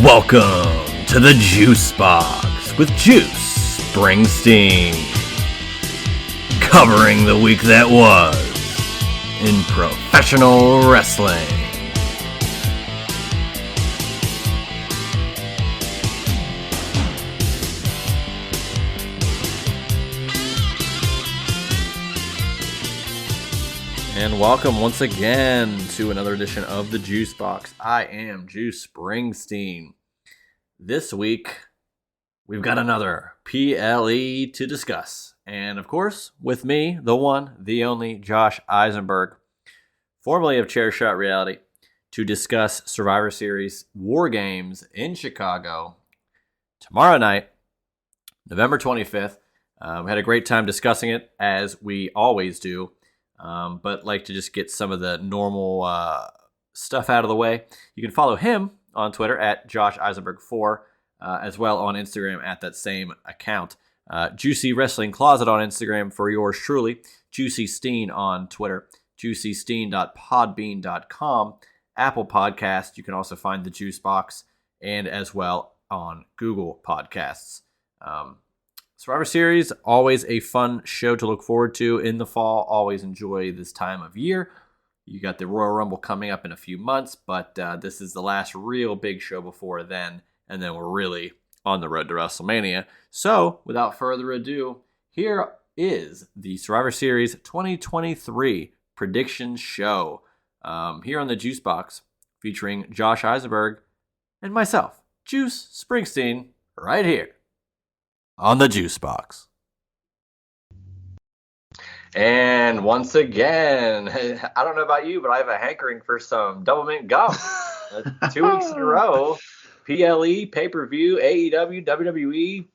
Welcome to the Juice Box with Juice Springsteen, covering the week that was in professional wrestling. And welcome once again to another edition of the Juice Box. I am Juice Springsteen. This week, we've got another PLE to discuss. And of course, with me, the one, the only, Josh Isenberg, formerly of Chairshot Reality, to discuss Survivor Series War Games in Chicago tomorrow night, November 25th. We had a great time discussing it, as we always do. But like to just get some of the normal stuff out of the way. You can follow him on Twitter at Josh Isenberg4, as well on Instagram at that same account. Juicy Wrestling Closet on Instagram for yours truly. Juicy Steen on Twitter. JuicySteen.podbean.com. Apple Podcast. You can also find the Juice Box, and as well on Google Podcasts. Survivor Series, always a fun show to look forward to in the fall. Always enjoy this time of year. You got the Royal Rumble coming up in a few months, but this is the last real big show before then, and then we're really on the road to WrestleMania. So, without further ado, here is the Survivor Series 2023 prediction show here on the Juice Box, featuring Josh Isenberg and myself, Juice Springsteen, right here on the Juice Box. And once again, I don't know about you, but I have a hankering for some double mint gum. 2 weeks in a row, PLE, pay-per-view, AEW, WWE,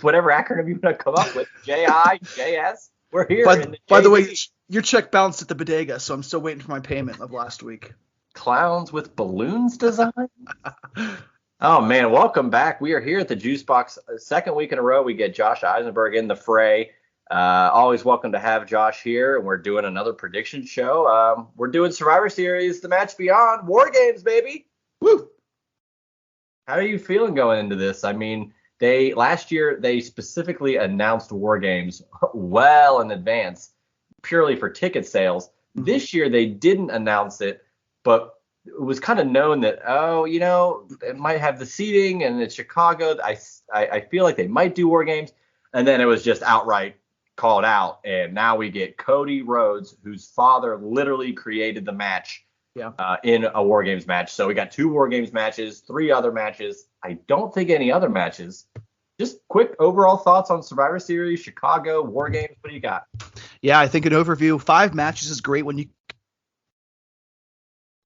whatever acronym you want to come up with, JI, JS, we're here. By the way, your check bounced at the bodega, so I'm still waiting for my payment of last week. Clowns with balloons design? Oh, man, welcome back. We are here at the Juice Box. Second week in a row, we get Josh Isenberg in the fray. Always welcome to have Josh here, and we're doing another prediction show. We're doing Survivor Series, The Match Beyond, War Games, baby. Woo! How are you feeling going into this? I mean, last year, they specifically announced War Games well in advance, purely for ticket sales. This year, they didn't announce it, but it was kind of known that, it might have the seating, and it's Chicago. I feel like they might do War Games. And then it was just outright called out. And now we get Cody Rhodes, whose father literally created the match in a War Games match. So we got 2 War Games matches, 3 other matches. I don't think any other matches. Just quick overall thoughts on Survivor Series, Chicago, War Games. What do you got? Yeah, I think an overview, 5 matches is great when you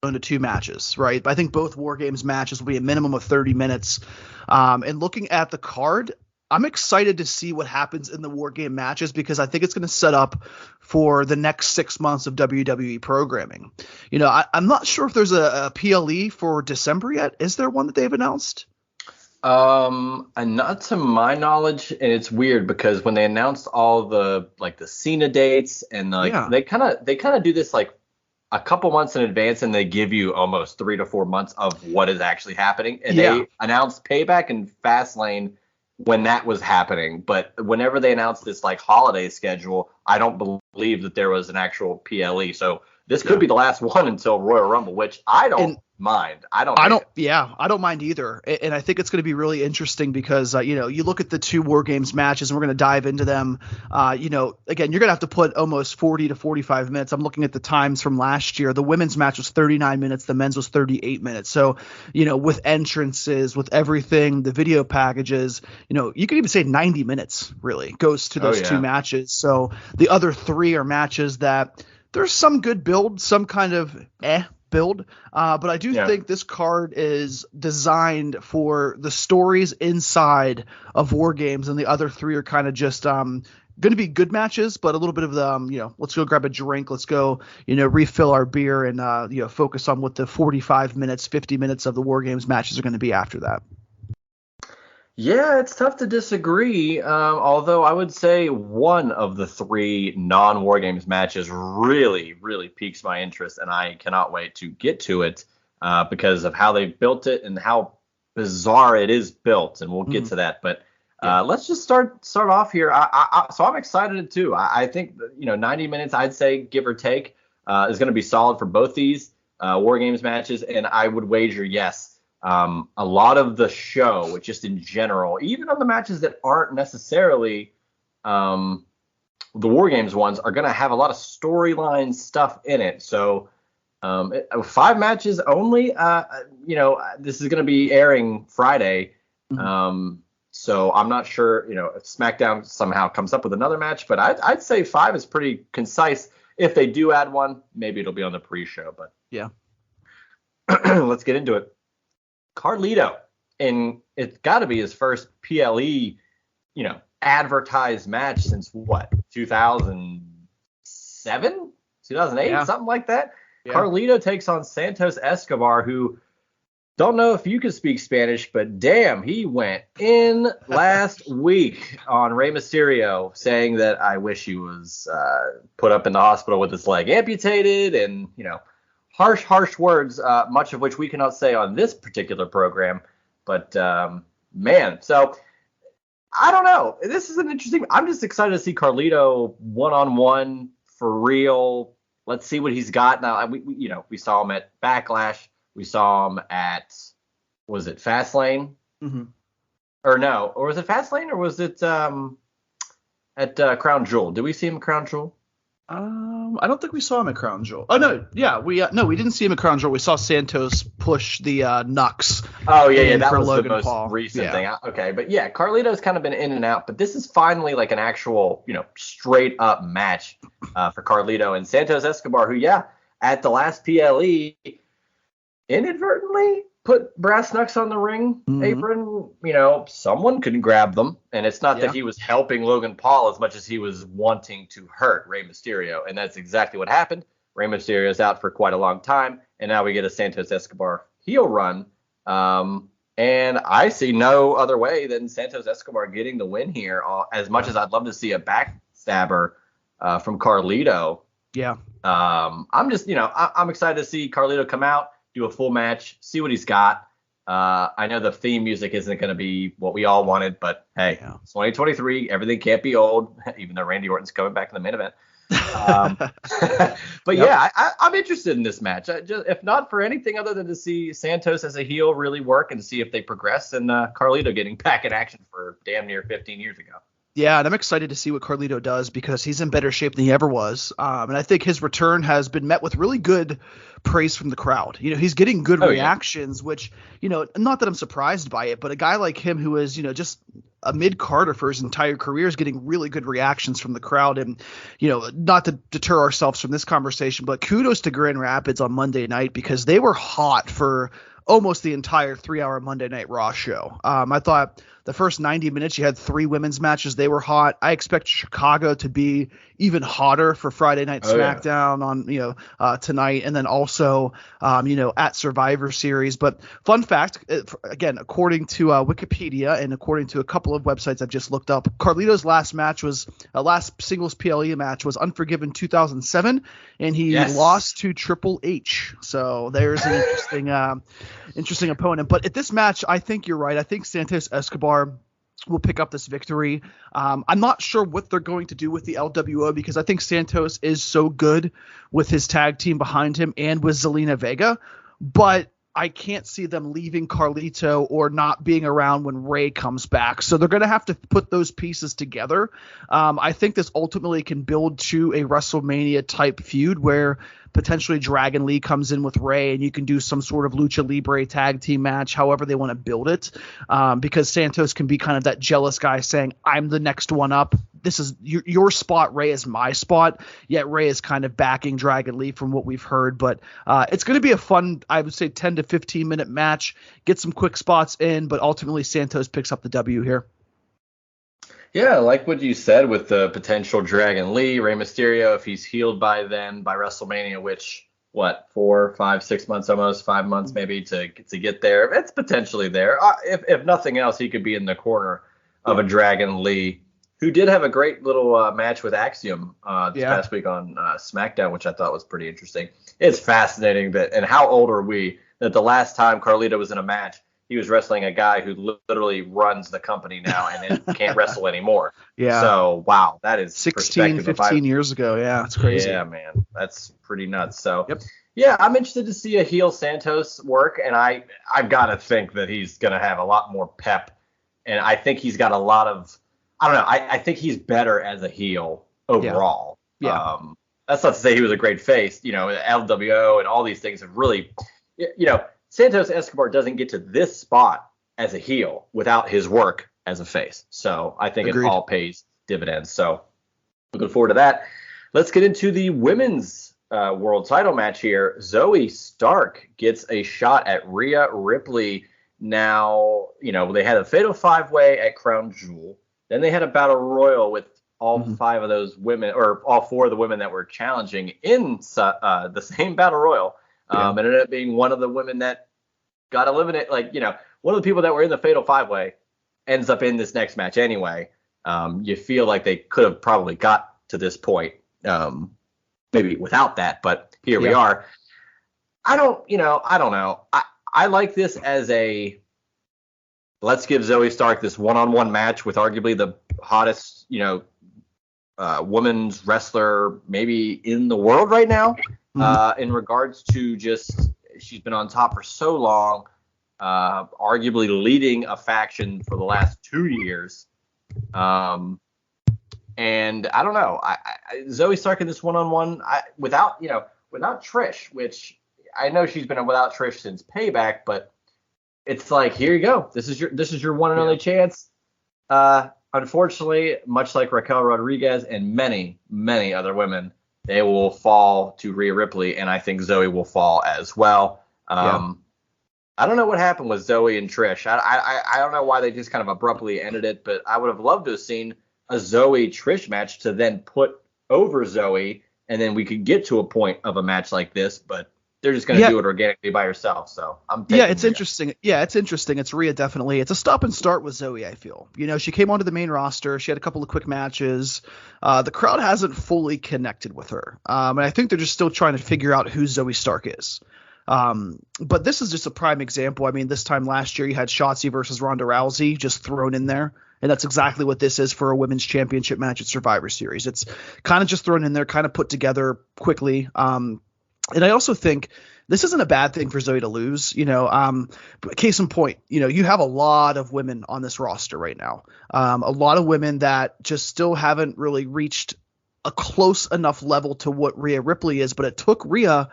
into 2 matches, right? I think both War Games matches will be a minimum of 30 minutes. And looking at the card, I'm excited to see what happens in the War Game matches, because I think it's going to set up for the next 6 months of WWE programming. I'm not sure if there's a PLE for December yet. Is there one that they've announced? And not to my knowledge, and it's weird because when they announced all the Cena dates and they kind of do this like a couple months in advance, and they give you almost 3 to 4 months of what is actually happening. And they announced Payback and Fastlane when that was happening. But whenever they announced this holiday schedule, I don't believe that there was an actual PLE. So this could be the last one until Royal Rumble, which I don't mind. I don't mind either. And I think it's going to be really interesting because, you look at the 2 War Games matches, and we're going to dive into them. Again, you're going to have to put almost 40 to 45 minutes. I'm looking at the times from last year. The women's match was 39 minutes. The men's was 38 minutes. So, with entrances, with everything, the video packages, you could even say 90 minutes really goes to those 2 matches. So the other 3 are matches that there's some good build, some kind of build. But I do think this card is designed for the stories inside of War Games, and the other 3 are kind of just going to be good matches, but a little bit of the, let's go grab a drink, let's go, refill our beer, and focus on what the 45 minutes, 50 minutes of the War Games matches are going to be after that. Yeah, it's tough to disagree. Although I would say one of the 3 non-War Games matches really, really piques my interest, and I cannot wait to get to it because of how they built it and how bizarre it is built, and we'll get to that. But let's just start off here. So I'm excited too. I think 90 minutes, I'd say, give or take, is going to be solid for both these War Games matches, and I would wager yes. A lot of the show, just in general, even on the matches that aren't necessarily the War Games ones, are going to have a lot of storyline stuff in it. So 5 matches only. This is going to be airing Friday. So I'm not sure, if SmackDown somehow comes up with another match, but I'd say 5 is pretty concise. If they do add one, maybe it'll be on the pre-show. But yeah, let's get into it. Carlito, and it's got to be his first PLE, advertised match since what, 2007, 2008, something like that. Yeah. Carlito takes on Santos Escobar, who, don't know if you can speak Spanish, but damn, he went in last week on Rey Mysterio saying that I wish he was put up in the hospital with his leg amputated, and harsh words, much of which we cannot say on this particular program. But man, so I don't know. This is an interesting. I'm just excited to see Carlito one-on-one for real. Let's see what he's got now. We saw him at Backlash. We saw him at, was it Fastlane? Mm-hmm. Or no, or was it Fastlane, or was it at Crown Jewel? Did we see him at Crown Jewel? I don't think we saw him at Crown Jewel. Oh no, yeah, we didn't see him at Crown Jewel. We saw Santos push the Nux. Oh yeah, that was Logan the most Paul. Recent thing. Okay, but yeah, Carlito's kind of been in and out, but this is finally like an actual, straight up match for Carlito and Santos Escobar, who at the last PLE inadvertently put brass knucks on the ring apron. Someone couldn't grab them, and it's not that he was helping Logan Paul as much as he was wanting to hurt Rey Mysterio, and that's exactly what happened. Rey Mysterio's out for quite a long time, and now we get a Santos Escobar heel run, and I see no other way than Santos Escobar getting the win here. As much as I'd love to see a backstabber from Carlito, I'm just I'm excited to see Carlito come out, do a full match, see what he's got. I know the theme music isn't going to be what we all wanted, but hey, it's 2023. Everything can't be old, even though Randy Orton's coming back in the main event. But I'm interested in this match. If not for anything other than to see Santos as a heel really work and see if they progress, and Carlito getting back in action for damn near 15 years ago. Yeah, and I'm excited to see what Carlito does because he's in better shape than he ever was. And I think his return has been met with really good praise from the crowd. He's getting good reactions, which, not that I'm surprised by it, but a guy like him who is, just a mid-carder for his entire career is getting really good reactions from the crowd. And, not to deter ourselves from this conversation, but kudos to Grand Rapids on Monday night because they were hot for almost the entire 3-hour Monday Night Raw show. I thought the first 90 minutes, you had 3 women's matches. They were hot. I expect Chicago to be even hotter for Friday Night SmackDown on, tonight. And then also, at Survivor Series. But fun fact, again, according to Wikipedia and according to a couple of websites I've just looked up, Carlito's last singles PLE match was Unforgiven 2007. And he lost to Triple H. So there's an interesting opponent. But at this match, I think you're right. I think Santos Escobar will pick up this victory. I'm not sure what they're going to do with the LWO because I think Santos is so good with his tag team behind him and with Zelina Vega, but I can't see them leaving Carlito or not being around when Rey comes back. So they're going to have to put those pieces together. I think this ultimately can build to a WrestleMania type feud where potentially Dragon Lee comes in with Rey and you can do some sort of Lucha Libre tag team match, however they want to build it. Because Santos can be kind of that jealous guy saying, I'm the next one up. This is your spot. Rey is my spot. Yet Rey is kind of backing Dragon Lee from what we've heard. But it's going to be a fun, I would say 10 to 15 minute match. Get some quick spots in, but ultimately Santos picks up the W here. Yeah, like what you said with the potential Dragon Lee, Rey Mysterio, if he's healed by then, by WrestleMania, which, 4, 5, 6 months, almost 5 months maybe to get there. It's potentially there. If nothing else, he could be in the corner of a Dragon Lee, who did have a great little match with Axiom this past week on SmackDown, which I thought was pretty interesting. It's fascinating and how old are we that the last time Carlito was in a match, he was wrestling a guy who literally runs the company now and then can't wrestle anymore. Yeah. So, wow, that is 16, 15 years ago. Yeah, it's crazy. Yeah, man, that's pretty nuts. So, yep. Yeah, I'm interested to see a heel Santos work, and I've got to think that he's going to have a lot more pep, and I think he's got a lot of, I don't know, I think he's better as a heel overall. Yeah. That's not to say he was a great face. LWO and all these things have really, Santos Escobar doesn't get to this spot as a heel without his work as a face. So I think Agreed. It all pays dividends. So looking forward to that. Let's get into the women's world title match here. Zoe Stark gets a shot at Rhea Ripley. Now, they had a fatal 5-way at Crown Jewel. Then they had a battle royal with all 5 of those women, or all 4 of the women that were challenging in the same battle royal. It ended up being one of the women that got eliminated. One of the people that were in the fatal 5-way ends up in this next match anyway. You feel like they could have probably got to this point, maybe without that, but here we are. I don't know. I like this as let's give Zoe Stark this one-on-one match with arguably the hottest, women's wrestler maybe in the world right now. In regards to just, she's been on top for so long, arguably leading a faction for the last 2 years. And I don't know, Zoe Stark in this one-on-one, without Trish, which I know she's been without Trish since Payback, but it's like, here you go. This is your one and only chance. Unfortunately, much like Raquel Rodriguez and many, many other women, they will fall to Rhea Ripley, and I think Zoe will fall as well. I don't know what happened with Zoe and Trish. I don't know why they just kind of abruptly ended it, but I would have loved to have seen a Zoe Trish match to then put over Zoe, and then we could get to a point of a match like this, but they're just going to do it organically by herself. So I'm taking it's Rhea. Interesting. Yeah, it's interesting. It's Rhea, definitely. It's a stop and start with Zoe, I feel. She came onto the main roster. She had a couple of quick matches. The crowd hasn't fully connected with her. And I think they're just still trying to figure out who Zoe Stark is. But this is just a prime example. I mean, this time last year you had Shotzi versus Ronda Rousey just thrown in there. And that's exactly what this is for a women's championship match at Survivor Series. It's kind of just thrown in there, kind of put together quickly. And I also think this isn't a bad thing for Zoe to lose. Case in point, you have a lot of women on this roster right now. A lot of women that just still haven't really reached a close enough level to what Rhea Ripley is. But it took Rhea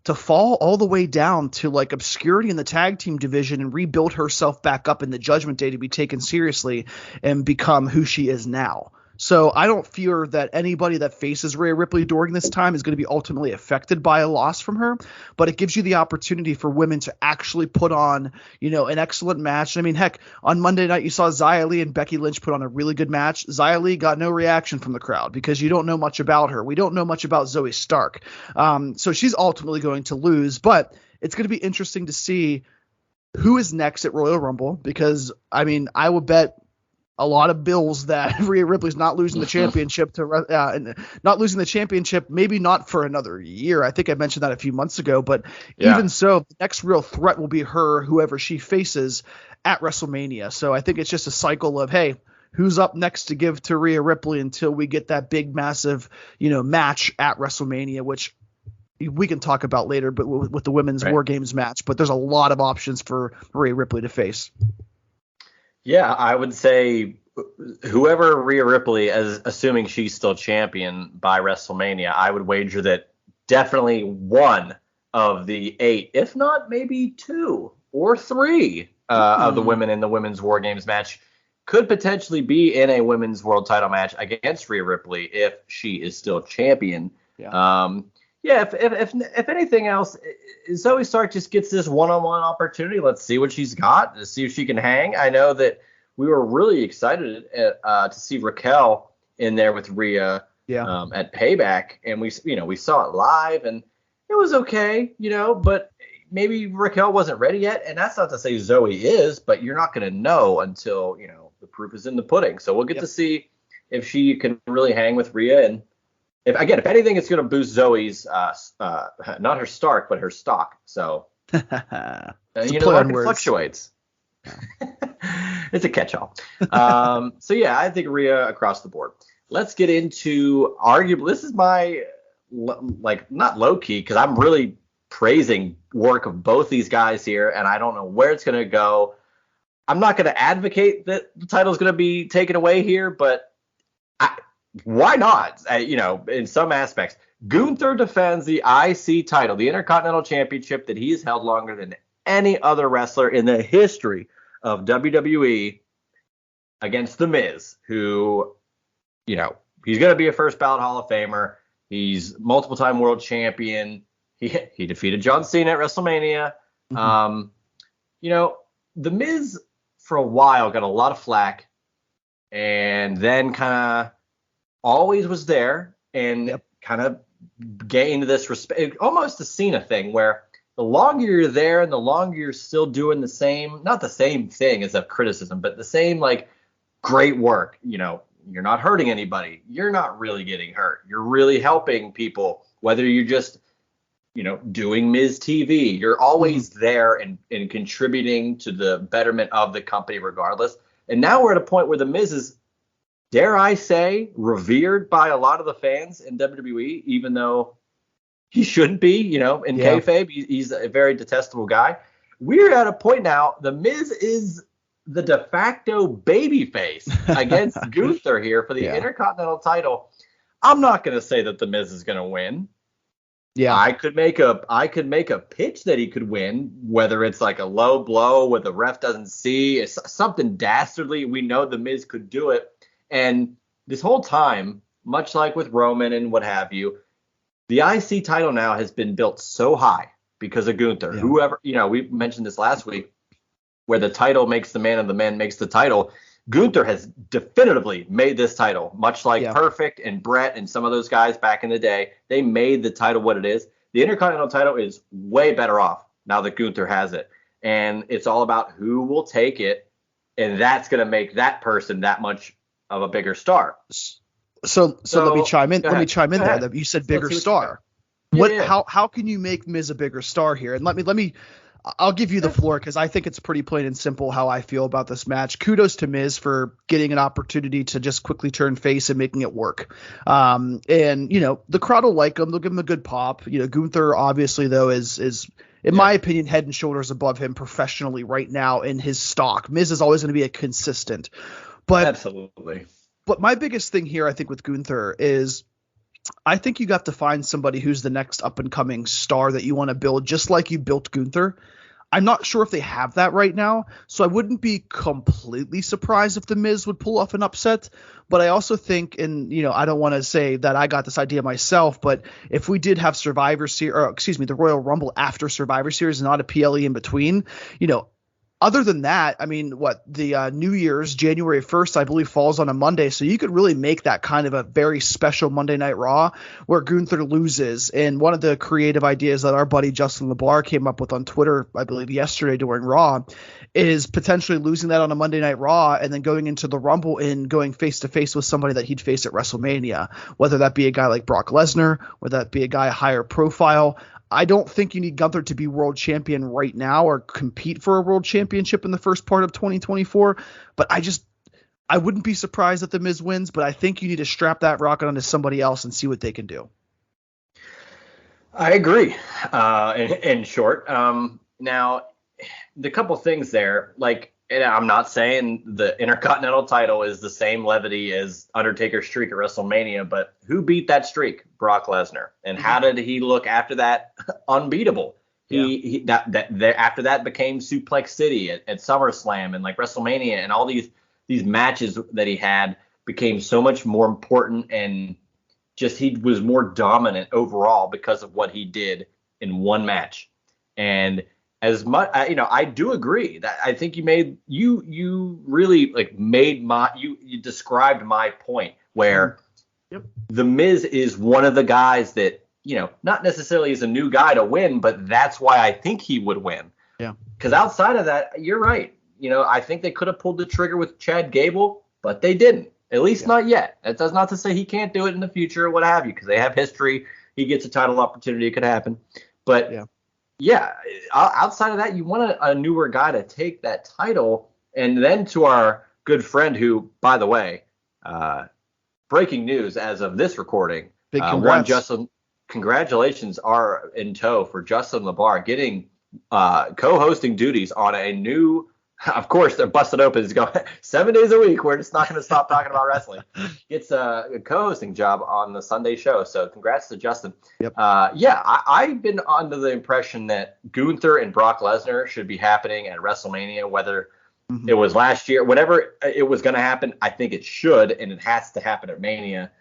to fall all the way down to like obscurity in the tag team division and rebuild herself back up in the Judgment Day to be taken seriously and become who she is now. So I don't fear that anybody that faces Rhea Ripley during this time is going to be ultimately affected by a loss from her, but it gives you the opportunity for women to actually put on, an excellent match. I mean, heck, on Monday night, you saw Xia Li and Becky Lynch put on a really good match. Xia Li got no reaction from the crowd because you don't know much about her. We don't know much about Zoe Stark. So she's ultimately going to lose, but it's going to be interesting to see who is next at Royal Rumble because, I mean, I would bet a lot of bills that Rhea Ripley's not losing the championship not losing the championship, maybe not for another year. I think I mentioned that a few months ago, but even so, the next real threat will be her, whoever she faces at WrestleMania. So I think it's just a cycle of, hey, who's up next to give to Rhea Ripley until we get that big, massive, match at WrestleMania, which we can talk about later, but with the women's War Games match, but there's a lot of options for Rhea Ripley to face. Yeah, I would say whoever Rhea Ripley, assuming she's still champion by WrestleMania, I would wager that definitely one of the 8, if not maybe 2 or 3 of the women in the women's War Games match could potentially be in a women's world title match against Rhea Ripley if she is still champion. If anything else, Zoe Stark just gets this one-on-one opportunity. Let's see what she's got, to see if she can hang. I know that we were really excited to see Raquel in there with Rhea at Payback, and we saw it live, and it was okay, but maybe Raquel wasn't ready yet, and that's not to say Zoe is, but you're not going to know until the proof is in the pudding. So we'll get to see if she can really hang with Rhea, and if anything, it's going to boost Zoe's, not her Stark, but her stock. So, the market fluctuates. It's a catch-all. So yeah, I think Rhea across the board. Let's get into arguably. This is my not low key because I'm really praising work of both these guys here, and I don't know where it's going to go. I'm not going to advocate that the title is going to be taken away here, but why not? In some aspects, Gunther defends the IC title, the Intercontinental Championship that he has held longer than any other wrestler in the history of WWE, against The Miz, who, he's going to be a first ballot Hall of Famer. He's multiple time world champion. He defeated John Cena at WrestleMania. The Miz for a while got a lot of flack, and then kind of always was there and kind of gained this respect, almost a Cena thing where the longer you're there and the longer you're still doing the same, not the same thing as a criticism, but the same great work, you're not hurting anybody. You're not really getting hurt. You're really helping people, whether you're just, doing Miz TV. You're always there and contributing to the betterment of the company regardless. And now we're at a point where the Miz is, dare I say, revered by a lot of the fans in WWE, even though he shouldn't be, in kayfabe. He's a very detestable guy. We're at a point now, the Miz is the de facto babyface against Gunther here for the Intercontinental title. I'm not going to say that the Miz is going to win. Yeah, I could make a pitch that he could win, whether it's like a low blow where the ref doesn't see, it's something dastardly. We know the Miz could do it. And this whole time, much like with Roman and what have you, the IC title now has been built so high because of Gunther. Yeah. Whoever, we mentioned this last week, where the title makes the man and the man makes the title. Gunther has definitively made this title, much like Perfect and Brett and some of those guys back in the day. They made the title what it is. The Intercontinental title is way better off now that Gunther has it. And it's all about who will take it, and that's going to make that person that much of a bigger star. So let me chime in. Let me chime in there. You said bigger star. How can you make Miz a bigger star here? And let me I'll give you the floor because I think it's pretty plain and simple how I feel about this match. Kudos to Miz for getting an opportunity to just quickly turn face and making it work. And the crowd will like him. They'll give him a good pop. Gunther obviously though is in my opinion head and shoulders above him professionally right now in his stock. Miz is always going to be a consistent. But absolutely. But my biggest thing here, I think, with Gunther is I think you got to find somebody who's the next up and coming star that you want to build, just like you built Gunther. I'm not sure if they have that right now, so I wouldn't be completely surprised if The Miz would pull off an upset. But I also think, and I don't want to say that I got this idea myself, but if we did have the Royal Rumble after Survivor Series, not a PLE in between, other than that, I mean, the New Year's, January 1st, I believe, falls on a Monday. So you could really make that kind of a very special Monday Night Raw where Gunther loses. And one of the creative ideas that our buddy Justin LeBar came up with on Twitter, I believe, yesterday during Raw, is potentially losing that on a Monday Night Raw and then going into the Rumble and going face-to-face with somebody that he'd face at WrestleMania, whether that be a guy like Brock Lesnar, whether that be a guy higher profile. I don't think you need Gunther to be world champion right now or compete for a world championship in the first part of 2024. But I wouldn't be surprised if The Miz wins, but I think you need to strap that rocket onto somebody else and see what they can do. I agree. In short, now the couple things there, and I'm not saying the Intercontinental title is the same levity as Undertaker's streak at WrestleMania, but who beat that streak? Brock Lesnar. And how did he look after that? Unbeatable. After that became Suplex City at SummerSlam and WrestleMania, and all these matches that he had became so much more important, and just he was more dominant overall because of what he did in one match. And as much, I do agree that I think you described my point where The Miz is one of the guys that, not necessarily is a new guy to win, but that's why I think he would win. Yeah. Because outside of that, you're right. I think they could have pulled the trigger with Chad Gable, but they didn't. At least not yet. That does not to say he can't do it in the future or what have you, because they have history. He gets a title opportunity. It could happen. But Yeah, outside of that, you want a newer guy to take that title. And then to our good friend who, by the way, breaking news as of this recording, Big congrats. Justin. Congratulations are in tow for Justin LeBar getting co-hosting duties on a new. Of course, they're busted open. It's going 7 days a week. We're just not going to stop talking about wrestling. Gets a co-hosting job on the Sunday show. So congrats to Justin. Yep. I've been under the impression that Gunther and Brock Lesnar should be happening at WrestleMania, whether it was last year, whenever it was going to happen. I think it should, and it has to happen at Mania.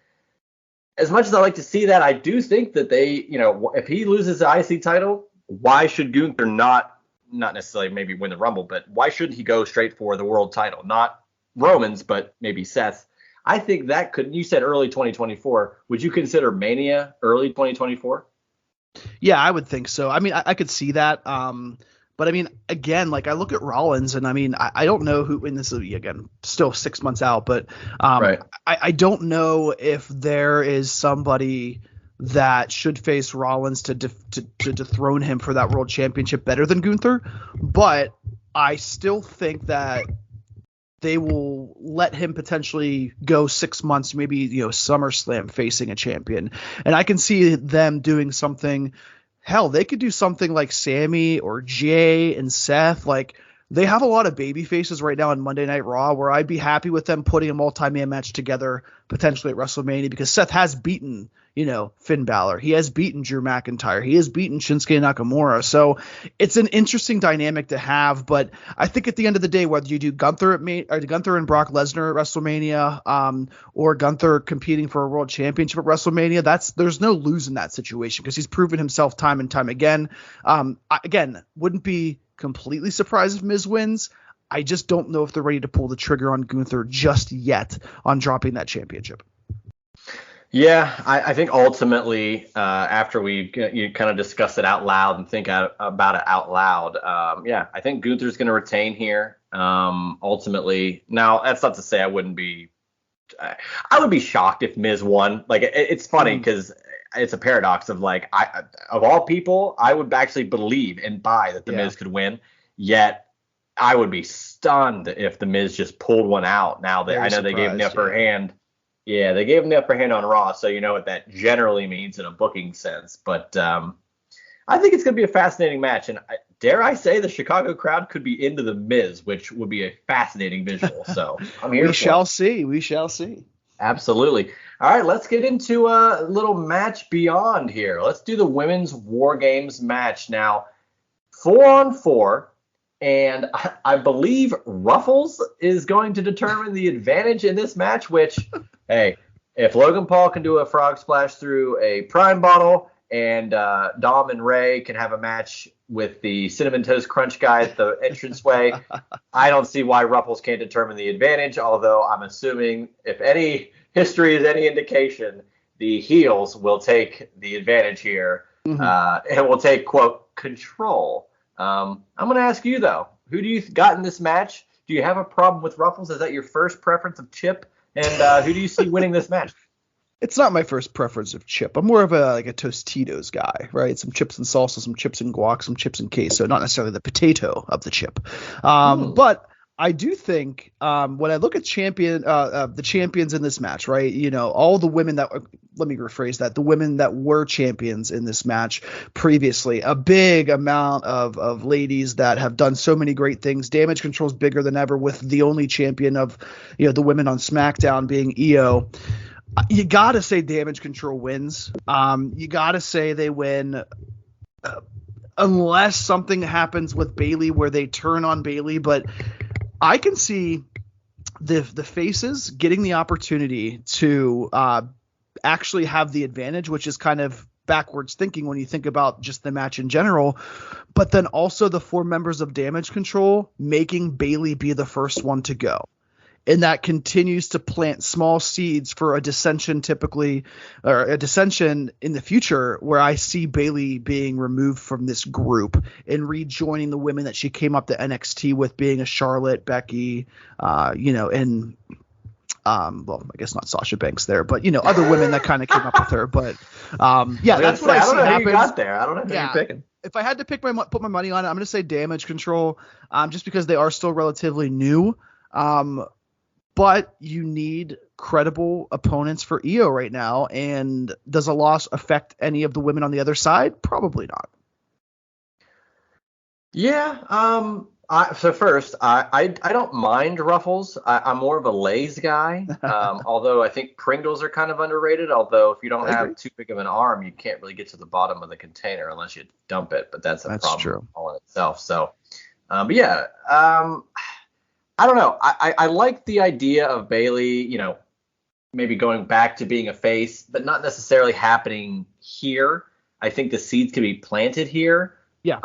As much as I like to see that, I do think that they, if he loses the IC title, why should Gunther not necessarily maybe win the Rumble, but why shouldn't he go straight for the world title? Not Roman's, but maybe Seth. I think that could, you said early 2024. Would you consider Mania early 2024? Yeah, I would think so. I mean, I could see that. But I mean, again, like I look at Rollins and I mean, I don't know who, and this is again, still 6 months out, but right. I don't know if there is somebody that should face Rollins to dethrone him for that world championship better than Gunther. But I still think that they will let him potentially go 6 months, maybe, SummerSlam facing a champion. And I can see them doing something. Hell, they could do something like Sammy or Jay and Seth. Like, they have a lot of baby faces right now on Monday Night Raw where I'd be happy with them putting a multi-man match together potentially at WrestleMania, because Seth has beaten, Finn Balor. He has beaten Drew McIntyre. He has beaten Shinsuke Nakamura. So it's an interesting dynamic to have. But I think at the end of the day, whether you do Gunther and Brock Lesnar at WrestleMania, or Gunther competing for a world championship at WrestleMania, there's no lose in that situation because he's proven himself time and time again. Again, wouldn't be completely surprised if Miz wins. I just don't know if they're ready to pull the trigger on Gunther just yet on dropping that championship. Yeah, I think ultimately, after you kind of discuss it out loud and think about it out loud, I think Gunther's going to retain here. Ultimately, now that's not to say I would be shocked if Miz won. Like it's funny because it's a paradox of like of all people, I would actually believe and buy that the Miz could win. Yet I would be stunned if the Miz just pulled one out. Now that I know they gave him the upper hand. Yeah, they gave him the upper hand on Raw, so you know what that generally means in a booking sense. But I think it's going to be a fascinating match, and dare I say the Chicago crowd could be into the Miz, which would be a fascinating visual. So I'm here. We shall see. Absolutely. All right, let's get into a little match beyond here. Let's do the women's War Games match now. 4-on-4. And I believe Ruffles is going to determine the advantage in this match, which, hey, if Logan Paul can do a frog splash through a Prime bottle and Dom and Ray can have a match with the Cinnamon Toast Crunch guy at the entranceway, I don't see why Ruffles can't determine the advantage, although I'm assuming if any history is any indication, the heels will take the advantage here and will take, quote, control. I'm going to ask you, though, who do you got in this match? Do you have a problem with Ruffles? Is that your first preference of Chip? And who do you see winning this match? It's not my first preference of Chip. I'm more of a Tostitos guy, right? Some chips and salsa, some chips and guac, some chips and queso, not necessarily the potato of the chip. But I do think when I look at the champions in this match, right? All the women let me rephrase that. The women that were champions in this match previously, a big amount of ladies that have done so many great things. Damage Control is bigger than ever with the only champion of, the women on SmackDown being Io. You got to say Damage Control wins. You got to say they win. Unless something happens with Bayley where they turn on Bayley, but I can see the faces getting the opportunity to actually have the advantage, which is kind of backwards thinking when you think about just the match in general. But then also the 4 members of Damage Control making Bayley be the first one to go. And that continues to plant small seeds for a dissension in the future where I see Bayley being removed from this group and rejoining the women that she came up to NXT with, being a Charlotte, Becky, and well, I guess not Sasha Banks there, but other women that kind of came up with her. But that's what I see happen. I don't know who you got there. I don't know who you're picking. if I had to put my money on it, I'm going to say Damage Control, just because they are still relatively new. But you need credible opponents for Io right now. And does a loss affect any of the women on the other side? Probably not. Yeah. So first, I don't mind Ruffles. I'm more of a Lay's guy. Although I think Pringles are kind of underrated. Although if you don't have too big of an arm, you can't really get to the bottom of the container unless you dump it. But that's problem true. all in itself. So, but yeah. I don't know. I like the idea of Bayley, maybe going back to being a face, but not necessarily happening here. I think the seeds can be planted here. Yeah.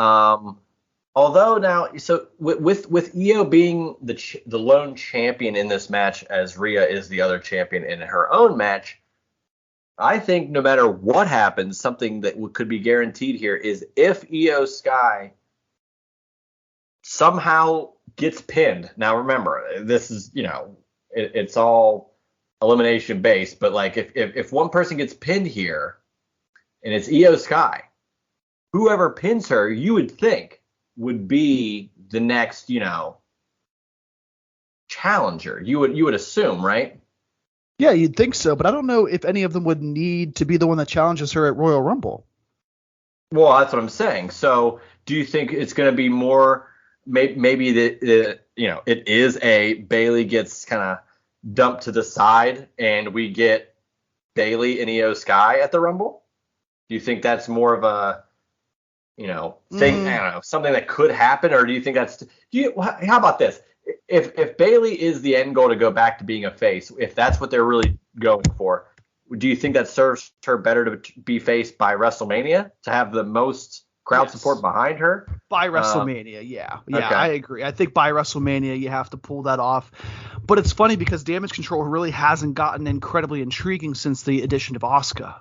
Although now, so with Io being the lone champion in this match, as Rhea is the other champion in her own match, I think no matter what happens, something that could be guaranteed here is if Io Sky somehow gets pinned. Now remember, this is it's all elimination based, but like if one person gets pinned here, and it's Io Sky, whoever pins her, you would think would be the next challenger. You would assume, right? Yeah, you'd think so, but I don't know if any of them would need to be the one that challenges her at Royal Rumble. Well, that's what I'm saying. So do you think it's going to be more? Maybe it is a Bayley gets kind of dumped to the side and we get Bayley and Io Sky at the Rumble? Do you think that's more of a thing? I don't know, something that could happen, or do you think that's? How about this? If Bayley is the end goal to go back to being a face, if that's what they're really going for, do you think that serves her better to be faced by WrestleMania, to have the most crowd support behind her? By WrestleMania, yeah, okay. I agree. I think by WrestleMania you have to pull that off. But it's funny because Damage Control really hasn't gotten incredibly intriguing since the addition of Asuka.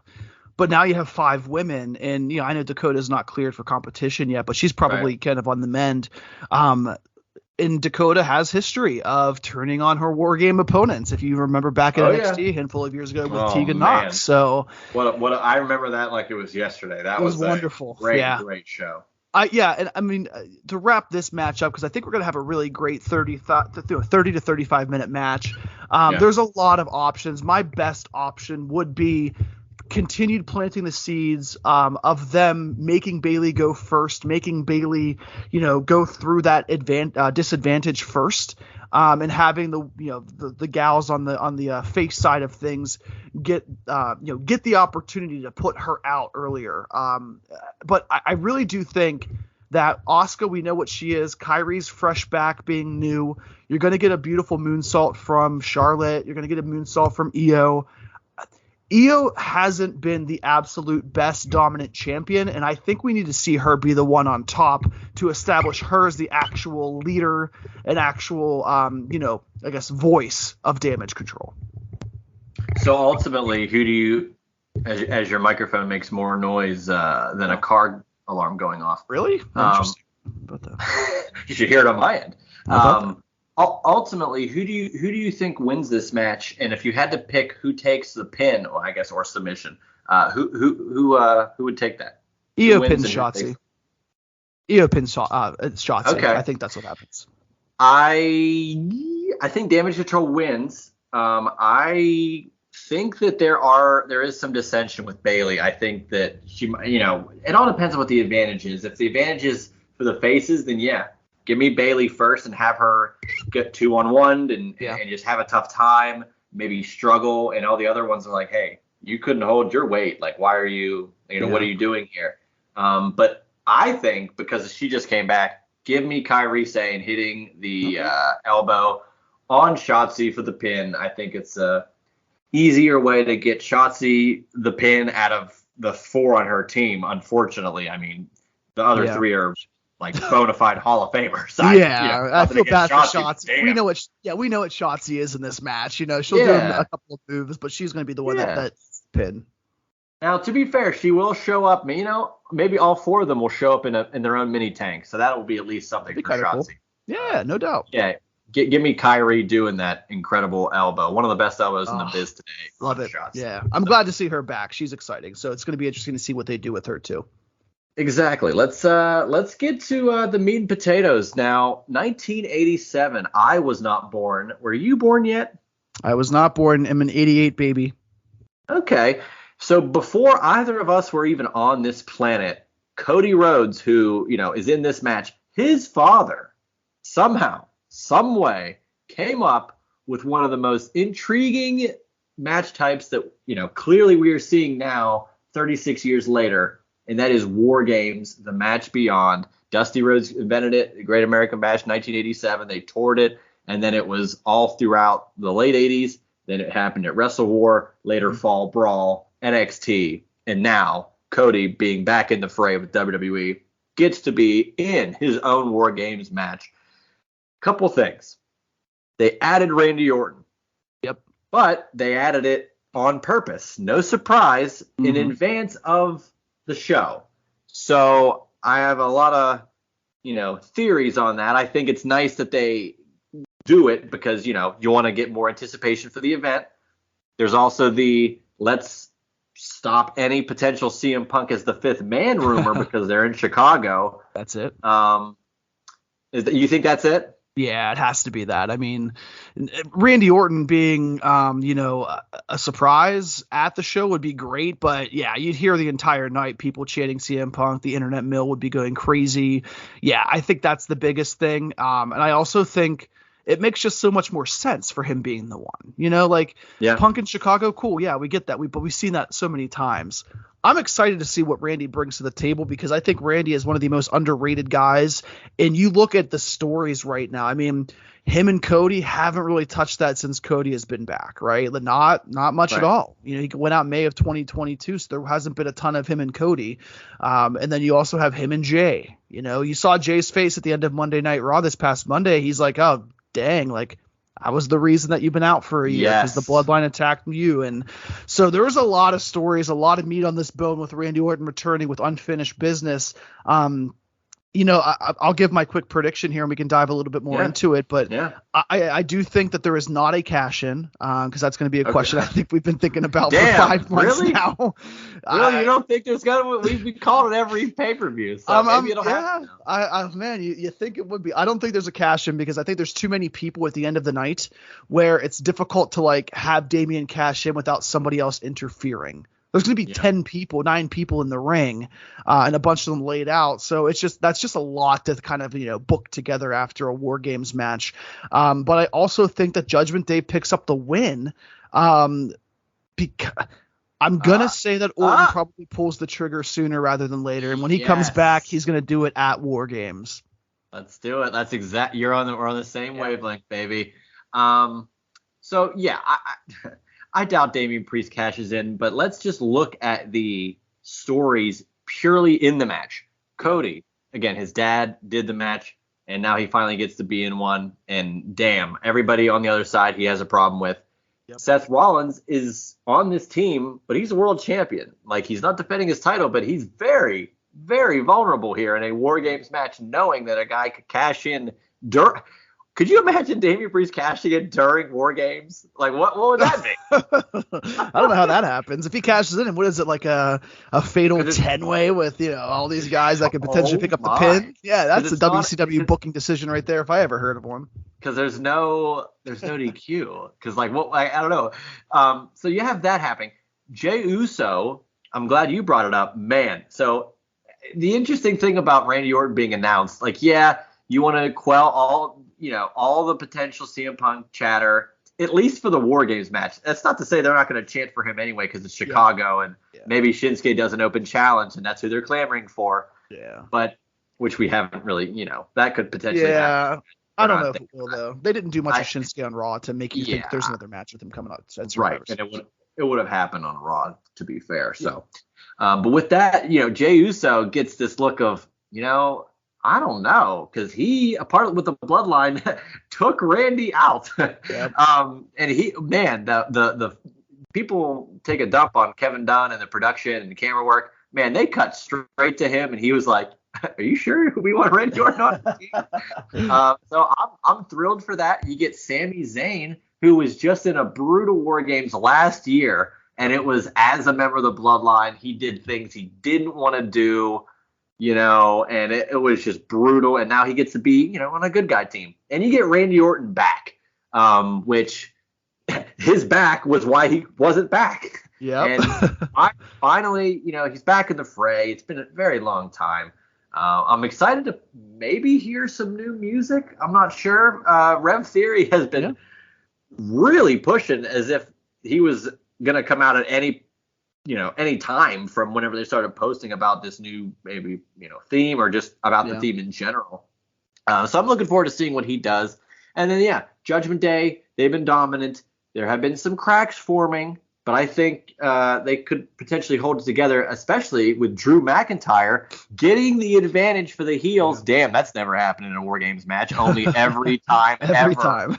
But now you have 5 women, and I know Dakota's not cleared for competition yet, but she's probably kind of on the mend. And Dakota has history of turning on her War Game opponents. If you remember back in NXT a handful of years ago with Tegan Knox. So what I remember that like it was yesterday. That was wonderful. Great show. And I mean, to wrap this match up, because I think we're going to have a really great 30 to 35 minute match. There's a lot of options. My best option would be continued planting the seeds of them making Bayley go first, making Bayley, go through that disadvantage first, and having the gals on the face side of things get the opportunity to put her out earlier. But I really do think that Asuka, we know what she is. Kairi's fresh back, being new. You're going to get a beautiful moonsault from Charlotte. You're going to get a moonsault from Io. Io hasn't been the absolute best dominant champion, and I think we need to see her be the one on top to establish her as the actual leader and actual, I guess, voice of Damage Control. So ultimately, who do you, as your microphone makes more noise than a car alarm going off? Really? Interesting. About that. You should hear it on my end. Ultimately, who do you think wins this match? And if you had to pick who takes the pin, or submission, who would take that? Io pins Shotzi. Io pins Shotzi. Okay. I think that's what happens. I think Damage Control wins. I think that there is some dissension with Bayley. I think that she, it all depends on what the advantage is. If the advantage is for the faces, then yeah. Give me Bayley first and have her get 2-on-1 and just have a tough time, maybe struggle. And all the other ones are like, hey, you couldn't hold your weight. Like, why are you, what are you doing here? But I think because she just came back, give me Kairi Sane hitting the elbow on Shotzi for the pin. I think it's a easier way to get Shotzi the pin out of the 4 on her team. Unfortunately, I mean, the other 3 are like bona fide Hall of Famers. I feel bad for Shotzi. We know what Shotzi is in this match. She'll do a couple of moves, but she's going to be the one that's pin. Now, to be fair, she will show up. Maybe all 4 of them will show up in their own mini tank. So that will be at least something for Shotzi. Cool. Yeah, no doubt. Yeah, give me Kairi doing that incredible elbow. One of the best elbows in the biz today. Love it. Shotzi. Yeah, I'm glad to see her back. She's exciting. So it's going to be interesting to see what they do with her too. Exactly. Let's get to the meat and potatoes now. 1987. I was not born. Were you born yet? I was not born. I'm an 88 baby. Okay. So before either of us were even on this planet, Cody Rhodes, who, is in this match, his father somehow, some way came up with one of the most intriguing match types that, clearly we are seeing now 36 years later, and that is War Games, the match beyond. Dusty Rhodes invented it, the Great American Bash 1987. They toured it, and then it was all throughout the late 80s. Then it happened at Wrestle War, later Fall Brawl, NXT, and now Cody, being back in the fray with WWE, gets to be in his own War Games match. Couple things. They added Randy Orton. Yep. But they added it on purpose. No surprise, in advance of the show. So I have a lot of, theories on that. I think it's nice that they do it because, you want to get more anticipation for the event. There's also the let's stop any potential CM Punk as the fifth man rumor because they're in Chicago. That's it. You think that's it? Yeah, it has to be that. I mean, Randy Orton being, a surprise at the show would be great. But yeah, you'd hear the entire night people chanting CM Punk. The internet mill would be going crazy. Yeah, I think that's the biggest thing. And I also think it makes just so much more sense for him being the one. Punk in Chicago, cool. Yeah, we get that. But we've seen that so many times. I'm excited to see what Randy brings to the table because I think Randy is one of the most underrated guys. And you look at the stories right now. I mean, him and Cody haven't really touched that since Cody has been back, right? Not much at all. He went out May of 2022, so there hasn't been a ton of him and Cody. And then you also have him and Jay. You saw Jay's face at the end of Monday Night Raw this past Monday. He's like, oh, dang, I was the reason that you've been out for a year because the bloodline attacked you. And so there's a lot of stories, a lot of meat on this bone with Randy Orton returning with unfinished business. I'll give my quick prediction here and we can dive a little bit more into it. But I do think that there is not a cash in because that's going to be a question I think we've been thinking about for 5 months now. Really? You don't think there's going to be? We've called it every pay-per-view. So maybe it'll happen. Man, you think it would be. I don't think there's a cash in because I think there's too many people at the end of the night where it's difficult to have Damian cash in without somebody else interfering. There's going to be 10 people, 9 people in the ring, and a bunch of them laid out. So that's just a lot to kind of, book together after a War Games match. But I also think that Judgment Day picks up the win. Because I'm going to say that Orton probably pulls the trigger sooner rather than later. And when he comes back, he's going to do it at War Games. Let's do it. That's we're on the same wavelength, baby. I doubt Damian Priest cashes in, but let's just look at the stories purely in the match. Cody, again, his dad did the match, and now he finally gets to be in one. And damn, everybody on the other side he has a problem with. Yep. Seth Rollins is on this team, but he's a world champion. He's not defending his title, but he's very, very vulnerable here in a War Games match, knowing that a guy could cash in during. Could you imagine Damian Priest cashing in during War Games? What would that be? I don't know how that happens. If he cashes in, what is it, a fatal 10-way with, all these guys that could potentially pick up the pin? Yeah, that's a WCW booking decision right there if I ever heard of one. Because there's no DQ. Because, I don't know. So you have that happening. Jey Uso, I'm glad you brought it up. Man, so the interesting thing about Randy Orton being announced, you want to quell all the potential CM Punk chatter, at least for the War Games match. That's not to say they're not going to chant for him anyway because it's Chicago and maybe Shinsuke does an open challenge and that's who they're clamoring for. Yeah. But which we haven't really, that could potentially happen. I don't know if it will though. They didn't do much of Shinsuke on Raw to make you think there's another match with him coming up. That's right. And it would have happened on Raw, to be fair. So, but with that, Jey Uso gets this look of, I don't know, because he, apart with the bloodline, took Randy out. Yep. And the people take a dump on Kevin Dunn and the production and the camera work. Man, they cut straight to him, and he was like, "Are you sure we want Randy Orton on the team?" So I'm thrilled for that. You get Sami Zayn, who was just in a brutal War Games last year, and it was as a member of the bloodline. He did things he didn't want to do. and it was just brutal. And now he gets to be, on a good guy team. And you get Randy Orton back, which his back was why he wasn't back. Yeah. And finally, he's back in the fray. It's been a very long time. I'm excited to maybe hear some new music. I'm not sure. Rev Theory has been really pushing as if he was going to come out at any time from whenever they started posting about this new maybe, theme or just about the theme in general. So I'm looking forward to seeing what he does. And then, Judgment Day, they've been dominant. There have been some cracks forming, but I think they could potentially hold it together, especially with Drew McIntyre getting the advantage for the heels. Damn, that's never happened in a War Games match. Only every time time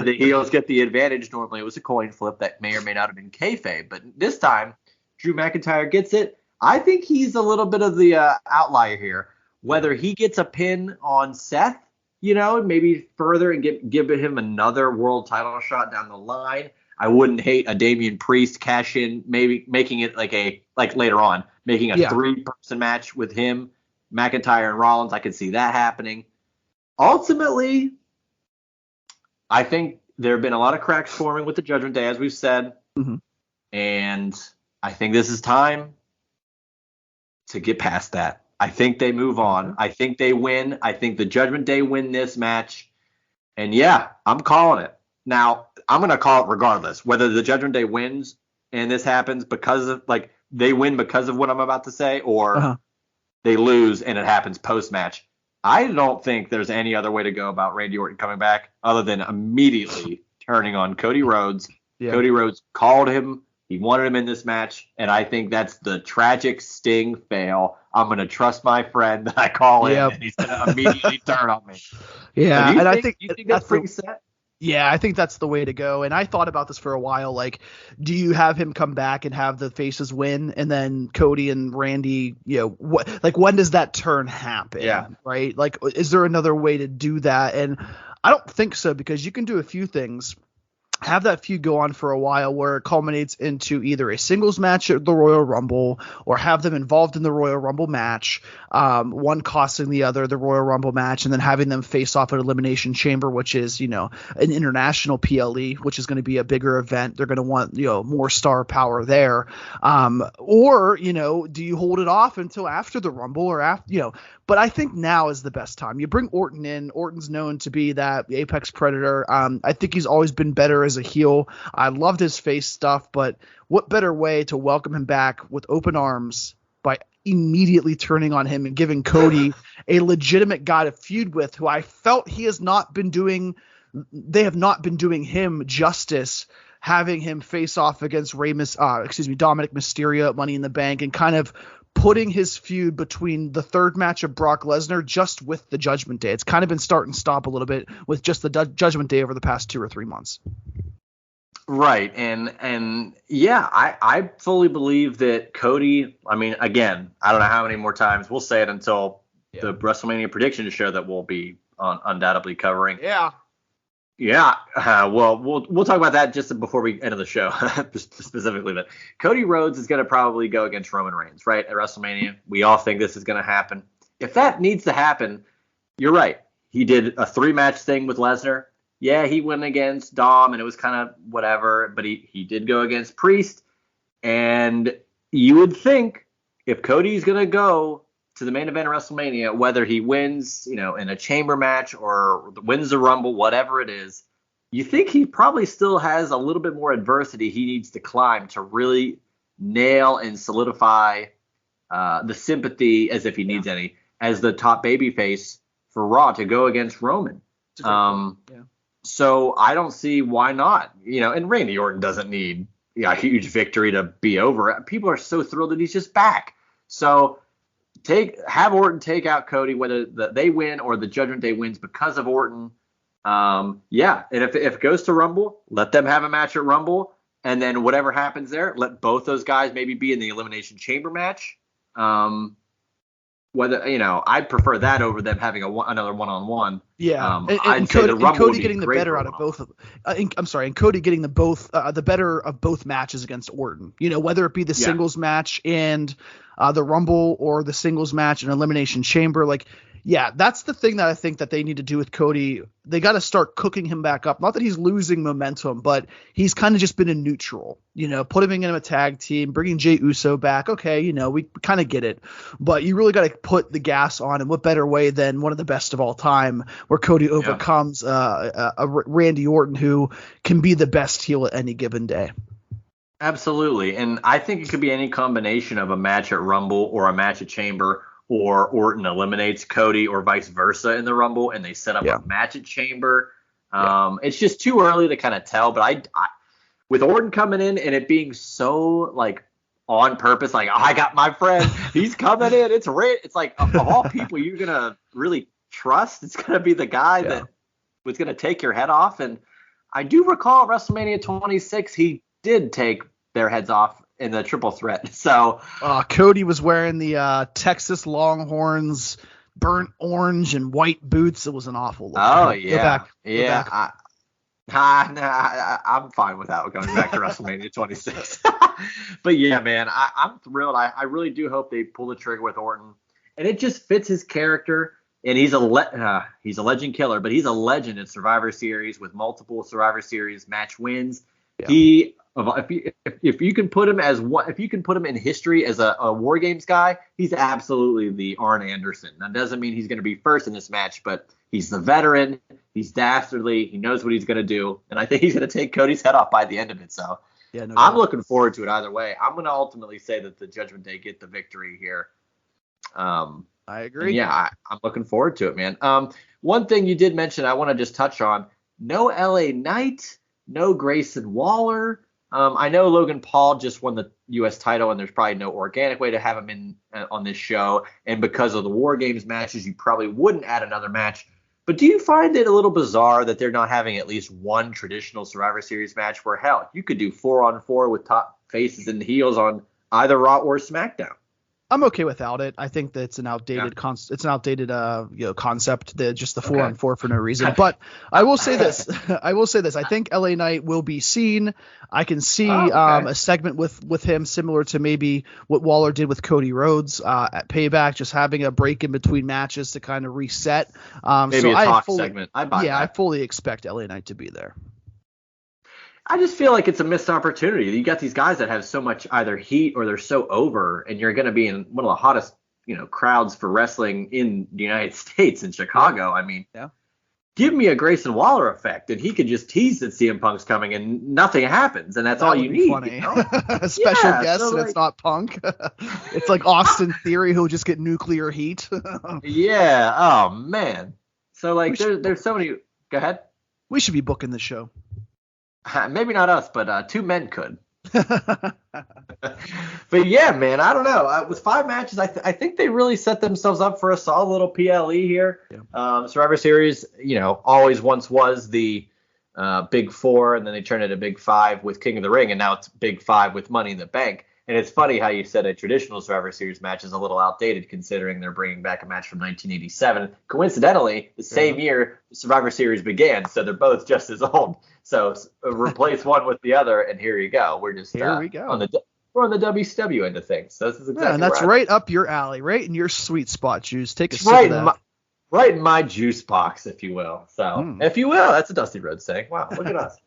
the heels get the advantage. Normally it was a coin flip that may or may not have been kayfabe, but this time Drew McIntyre gets it. I think he's a little bit of the outlier here. Whether he gets a pin on Seth, maybe further and give him another world title shot down the line. I wouldn't hate a Damian Priest cash in, maybe making it like later on, making a 3-person match with him, McIntyre and Rollins. I could see that happening. Ultimately, I think there have been a lot of cracks forming with the Judgment Day, as we've said. Mm-hmm. And I think this is time to get past that. I think they move on. I think they win. I think the Judgment Day win this match. And I'm calling it. Now, I'm going to call it regardless, whether the Judgment Day wins and this happens because of, they win because of what I'm about to say, or they lose and it happens post-match. I don't think there's any other way to go about Randy Orton coming back other than immediately turning on Cody Rhodes. Yeah. Cody Rhodes called him. He wanted him in this match, and I think that's the tragic Sting fail. I'm going to trust my friend that I call him, and he's going to immediately turn on me. Yeah, so and I think that's pretty set. Yeah, I think that's the way to go. And I thought about this for a while. Like, do you have him come back and have the faces win, and then Cody and Randy, when does that turn happen? Yeah. Right? Like, is there another way to do that? And I don't think so, because you can do a few things. Have that feud go on for a while where it culminates into either a singles match at the Royal Rumble, or have them involved in the Royal Rumble match, one costing the other the Royal Rumble match, and then having them face off at Elimination Chamber, which is, an international PLE, which is going to be a bigger event. They're going to want, more star power there. Or, do you hold it off until after the Rumble or after, but I think now is the best time. You bring Orton in. Orton's known to be that apex predator. I think he's always been better as a heel. I loved his face stuff, but what better way to welcome him back with open arms by immediately turning on him and giving Cody a legitimate guy to feud with, who I felt they have not been doing him justice, having him face off against Dominic Mysterio at Money in the Bank, and kind of putting his feud between the third match of Brock Lesnar just with the Judgment Day. It's kind of been start and stop a little bit with just the Judgment Day over the past 2 or 3 months. Right. And I fully believe that Cody, I mean, again, I don't know how many more times we'll say it until the WrestleMania prediction show that we'll be undoubtedly covering. Yeah. Yeah. Well, we'll talk about that just before we end the show specifically. But Cody Rhodes is going to probably go against Roman Reigns, right, at WrestleMania. We all think this is going to happen. If that needs to happen, you're right. He did a 3-match thing with Lesnar. Yeah, he went against Dom, and it was kind of whatever. But he did go against Priest. And you would think if Cody's going to go to the main event of WrestleMania, whether he wins, in a chamber match or wins the Rumble, whatever it is, you think he probably still has a little bit more adversity he needs to climb to really nail and solidify the sympathy, as if he needs any, as the top babyface for Raw to go against Roman. So I don't see why not. And Randy Orton doesn't need a huge victory to be over. People are so thrilled that he's just back. So have Orton take out Cody, whether they win or the Judgment Day wins because of Orton. And if it goes to Rumble, let them have a match at Rumble, and then whatever happens there, let both those guys maybe be in the Elimination Chamber match. whether I'd prefer that over them having another one-on-one. Yeah, I'd say the Rumble would be getting the great better for out of both of. I'm sorry, and Cody getting the better of both matches against Orton. Whether it be the singles match and the Rumble or the singles match and Elimination Chamber, that's the thing that I think that they need to do with Cody. They got to start cooking him back up. Not that he's losing momentum, but he's kind of just been a neutral. Putting him in a tag team, bringing Jey Uso back. Okay, we kind of get it, but you really got to put the gas on. And what better way than one of the best of all time, where Cody overcomes a Randy Orton who can be the best heel at any given day. Absolutely, and I think it could be any combination of a match at Rumble or a match at Chamber, or Orton eliminates Cody, or vice versa in the Rumble, and they set up a match at Chamber. It's just too early to kind of tell, but I with Orton coming in and it being so on purpose, I got my friend, he's coming in, it's of all people you're gonna really trust, it's gonna be the guy that was gonna take your head off. And I do recall at WrestleMania 26 he did take their heads off in the triple threat. So Cody was wearing the Texas Longhorns burnt orange and white boots. It was an awful look. Oh yeah, I'm fine without going back to WrestleMania 26. But yeah, man, I'm thrilled. I really do hope they pull the trigger with Orton, and it just fits his character. And he's a legend killer, but he's a legend in Survivor Series with multiple Survivor Series match wins. Yeah. If you can put him in history as a War Games guy, he's absolutely the Arn Anderson. That doesn't mean he's going to be first in this match, but he's the veteran. He's dastardly. He knows what he's going to do, and I think he's going to take Cody's head off by the end of it. So I'm looking forward to it either way. I'm going to ultimately say that the Judgment Day get the victory here. I agree. Yeah, I'm looking forward to it, man. One thing you did mention I want to just touch on: no LA Knight, no Grayson Waller. I know Logan Paul just won the U.S. title, and there's probably no organic way to have him in on this show. And because of the War Games matches, you probably wouldn't add another match. But do you find it a little bizarre that they're not having at least one traditional Survivor Series match where, hell, you could do 4-on-4 with top faces and heels on either Raw or SmackDown? I'm okay without it. I think that it's an outdated concept. Just the 4-on-4 for no reason. But I will say this. I think LA Knight will be seen. I can see a segment with him similar to maybe what Waller did with Cody Rhodes at Payback, just having a break in between matches to kind of reset. Maybe a talk segment. I fully expect LA Knight to be there. I just feel like it's a missed opportunity. You got these guys that have so much either heat or they're so over, and you're going to be in one of the hottest, crowds for wrestling in the United States, in Chicago. I mean, give me a Grayson Waller effect, and he could just tease that CM Punk's coming, and nothing happens, and that's all you need. Funny. A special guest, and it's not Punk. It's like Austin Theory, who'll just get nuclear heat. Yeah. Oh man. So there's so many. Go ahead. We should be booking the show. Maybe not us, but two men could. But yeah, man, I don't know. With 5 matches, I think they really set themselves up for a solid little PLE here. Yeah. Survivor Series, always once was the Big 4, and then they turned it to Big 5 with King of the Ring, and now it's Big 5 with Money in the Bank. And it's funny how you said a traditional Survivor Series match is a little outdated, considering they're bringing back a match from 1987. Coincidentally, the same year the Survivor Series began, so they're both just as old. So replace one with the the and here you go. We're just here we go. We're on the WCW end of things. So this is exactly and that's right up your alley, right in your sweet spot, Juice. Take a sip of that. Right in my juice box, if you will. So if you will, that's a Dusty Rhodes saying. Wow, look at us.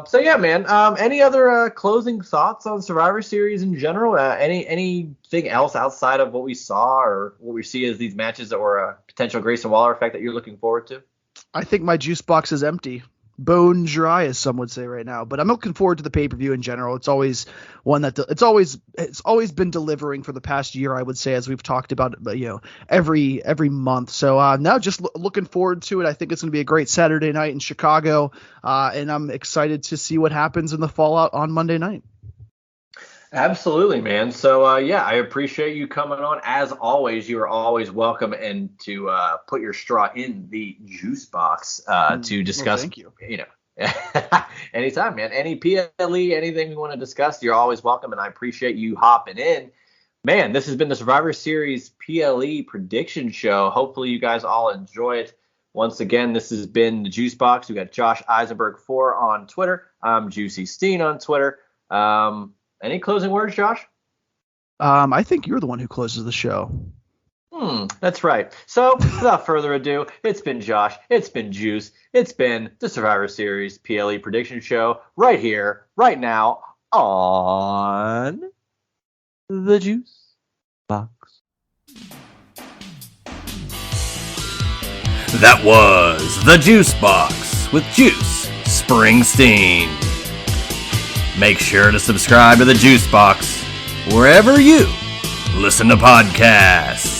So yeah, man. Any other closing thoughts on Survivor Series in general? Anything else outside of what we saw or what we see as these matches or a potential Grayson Waller effect that you're looking forward to? I think my juice box is empty. Bone dry, as some would say right now, but I'm looking forward to the pay-per-view in general. It's always one that it's always been delivering for the past year, I would say, as we've talked about, every month. So now just looking forward to it. I think it's going to be a great Saturday night in Chicago, and I'm excited to see what happens in the fallout on Monday night. Absolutely, man. So, I appreciate you coming on. As always, you are always welcome and to put your straw in the juice box to discuss. Thank you. Anytime, man. Any PLE, anything you want to discuss, you're always welcome, and I appreciate you hopping in. Man, this has been the Survivor Series PLE prediction show. Hopefully you guys all enjoy it. Once again, this has been the Juice Box. We got Josh Isenberg 4 on Twitter. I'm Juicy Steen on Twitter. Any closing words, Josh? I think you're the one who closes the show. That's right. So, without further ado, it's been Josh, it's been Juice, it's been the Survivor Series PLE prediction show right here, right now, on the Juice Box. That was the Juice Box with Juice Springsteen. Make sure to subscribe to the Juice Box wherever you listen to podcasts.